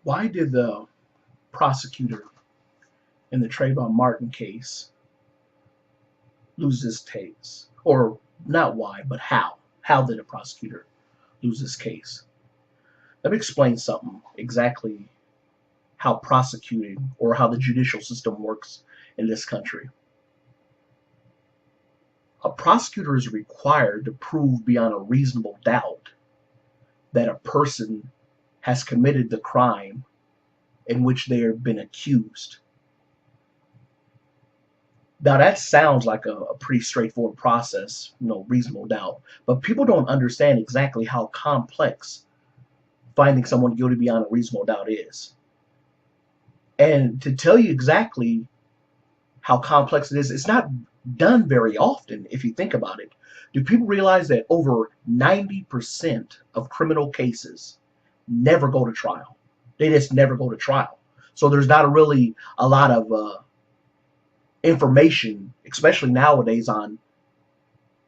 Why did the prosecutor in the Trayvon Martin case lose this case? Or not why, but how? How did a prosecutor lose this case? Let me explain something exactly how prosecuting or how the judicial system works in this country. A prosecutor is required to prove beyond a reasonable doubt that a person has committed the crime in which they have been accused. Now that sounds like a pretty straightforward process, reasonable doubt, but people don't understand exactly how complex finding someone guilty beyond a reasonable doubt is. And to tell you exactly how complex it is, it's not done very often if you think about it. Do people realize that over 90% of criminal cases never go to trial? They just never go to trial. So there's not really a lot of information, especially nowadays, on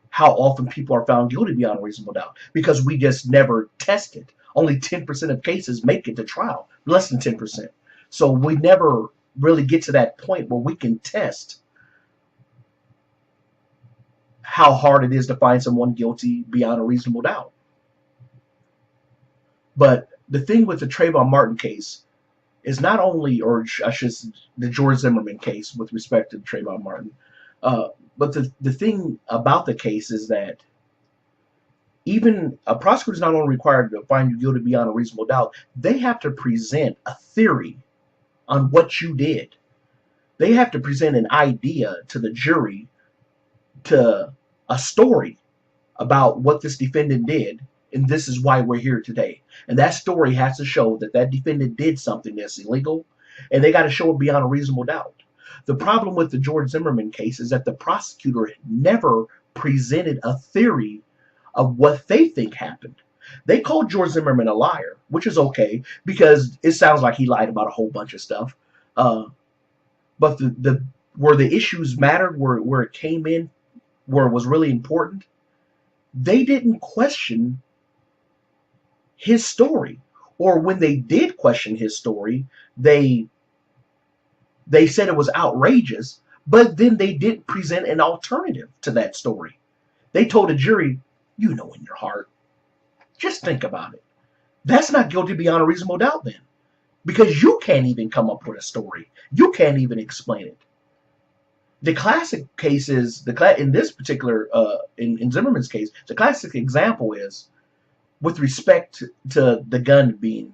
how often people are found guilty beyond a reasonable doubt, because we just never test it. Only 10% of cases make it to trial, less than 10%. So we never really get to that point where we can test how hard it is to find someone guilty beyond a reasonable doubt. But the thing with the Trayvon Martin case is not only, or I should say, the George Zimmerman case with respect to Trayvon Martin, but the thing about the case is that even a prosecutor is not only required to find you guilty beyond a reasonable doubt, they have to present a theory on what you did. They have to present an idea to the jury, to a story about what this defendant did, and this is why we're here today. And that story has to show that that defendant did something that's illegal, and they got to show it beyond a reasonable doubt. The problem with the George Zimmerman case is that the prosecutor never presented a theory of what they think happened. They called George Zimmerman a liar, which is okay because it sounds like he lied about a whole bunch of stuff. But the where the issues mattered, where it came in, where it was really important, they didn't question his story. Or when they did question his story, they said it was outrageous, but then they didn't present an alternative to that story. They told the jury, you know in your heart, just think about it. That's not guilty beyond a reasonable doubt then. Because you can't even come up with a story. You can't even explain it. The classic case is, in this particular, in Zimmerman's case, the classic example is with respect to the gun being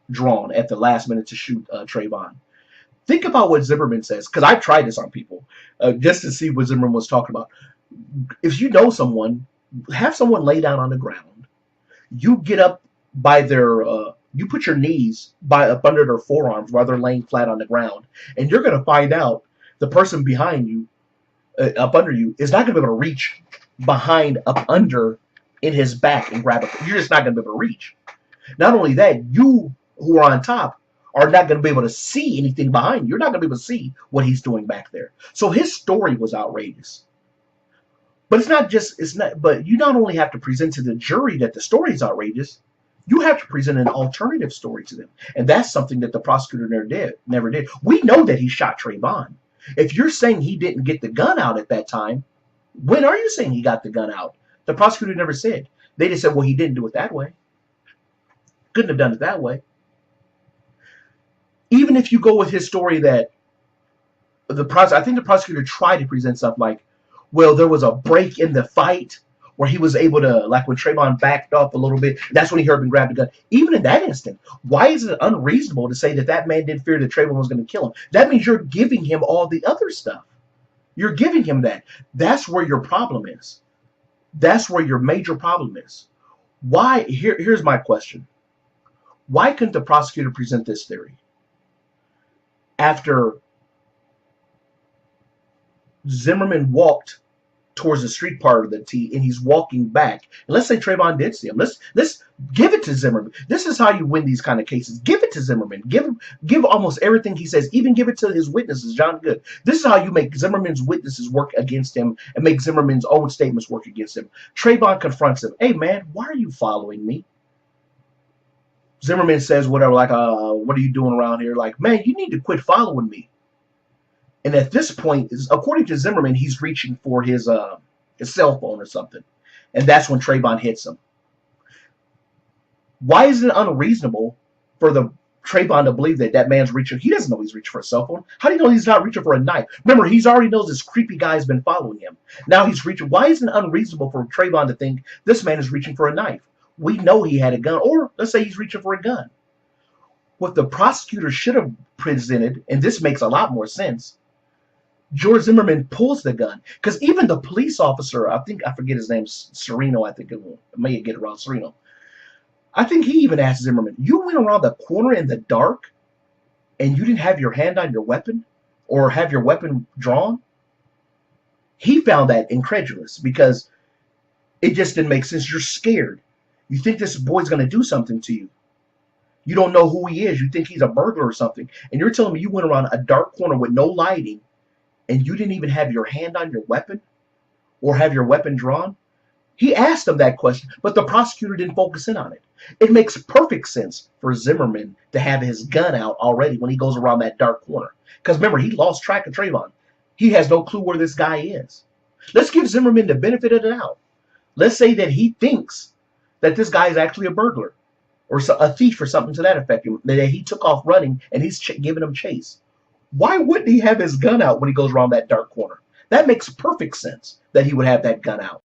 drawn at the last minute to shoot Trayvon. Think about what Zimmerman says, because I've tried this on people, just to see what Zimmerman was talking about. If you know someone, have someone lay down on the ground. You get up by their, you put your knees up under their forearms while they're laying flat on the ground, and you're going to find out the person behind you, up under you, is not going to be able to reach behind, up under, in his back and grab it. You're just not going to be able to reach. Not only that, you who are on top are not going to be able to see anything behind you. You're not going to be able to see what he's doing back there. So his story was outrageous. But but you not only have to present to the jury that the story is outrageous, you have to present an alternative story to them. And that's something that the prosecutor never did. We know that he shot Trayvon. If you're saying he didn't get the gun out at that time, when are you saying he got the gun out? The prosecutor never said. They just said, well, he didn't do it that way. Couldn't have done it that way. Even if you go with his story that I think the prosecutor tried to present stuff like, well, there was a break in the fight where he was able to, like when Trayvon backed up a little bit, that's when he heard him grab the gun. Even in that instant, why is it unreasonable to say that that man didn't fear that Trayvon was going to kill him? That means you're giving him all the other stuff. You're giving him that. That's where your problem is. That's where your major problem is. Why? Here's my question. Why couldn't the prosecutor present this theory? After Zimmerman walked towards the street part of the T, and he's walking back. And let's say Trayvon did see him. Let's give it to Zimmerman. This is how you win these kind of cases. Give it to Zimmerman. Give almost everything he says. Even give it to his witnesses, John Good. This is how you make Zimmerman's witnesses work against him and make Zimmerman's own statements work against him. Trayvon confronts him. Hey, man, why are you following me? Zimmerman says whatever, like, what are you doing around here? Like, man, you need to quit following me. And at this point, according to Zimmerman, he's reaching for his cell phone or something. And that's when Trayvon hits him. Why is it unreasonable for the Trayvon to believe that that man's reaching? He doesn't know he's reaching for a cell phone. How do you know he's not reaching for a knife? Remember, he's already knows this creepy guy's been following him. Now he's reaching. Why isn't it unreasonable for Trayvon to think this man is reaching for a knife? We know he had a gun, or let's say he's reaching for a gun. What the prosecutor should have presented, and this makes a lot more sense, George Zimmerman pulls the gun, because even the police officer, I forget his name, Sereno, I think I may get it wrong, Sereno. I think he even asked Zimmerman, you went around the corner in the dark and you didn't have your hand on your weapon or have your weapon drawn? He found that incredulous because it just didn't make sense. You're scared. You think this boy's going to do something to you. You don't know who he is. You think he's a burglar or something. And you're telling me you went around a dark corner with no lighting and you didn't even have your hand on your weapon or have your weapon drawn? He asked him that question, but the prosecutor didn't focus in on it. It makes perfect sense for Zimmerman to have his gun out already when he goes around that dark corner. Because remember, he lost track of Trayvon. He has no clue where this guy is. Let's give Zimmerman the benefit of the doubt. Let's say that he thinks that this guy is actually a burglar or a thief or something to that effect, that he took off running and he's giving him chase. Why wouldn't he have his gun out when he goes around that dark corner? That makes perfect sense that he would have that gun out.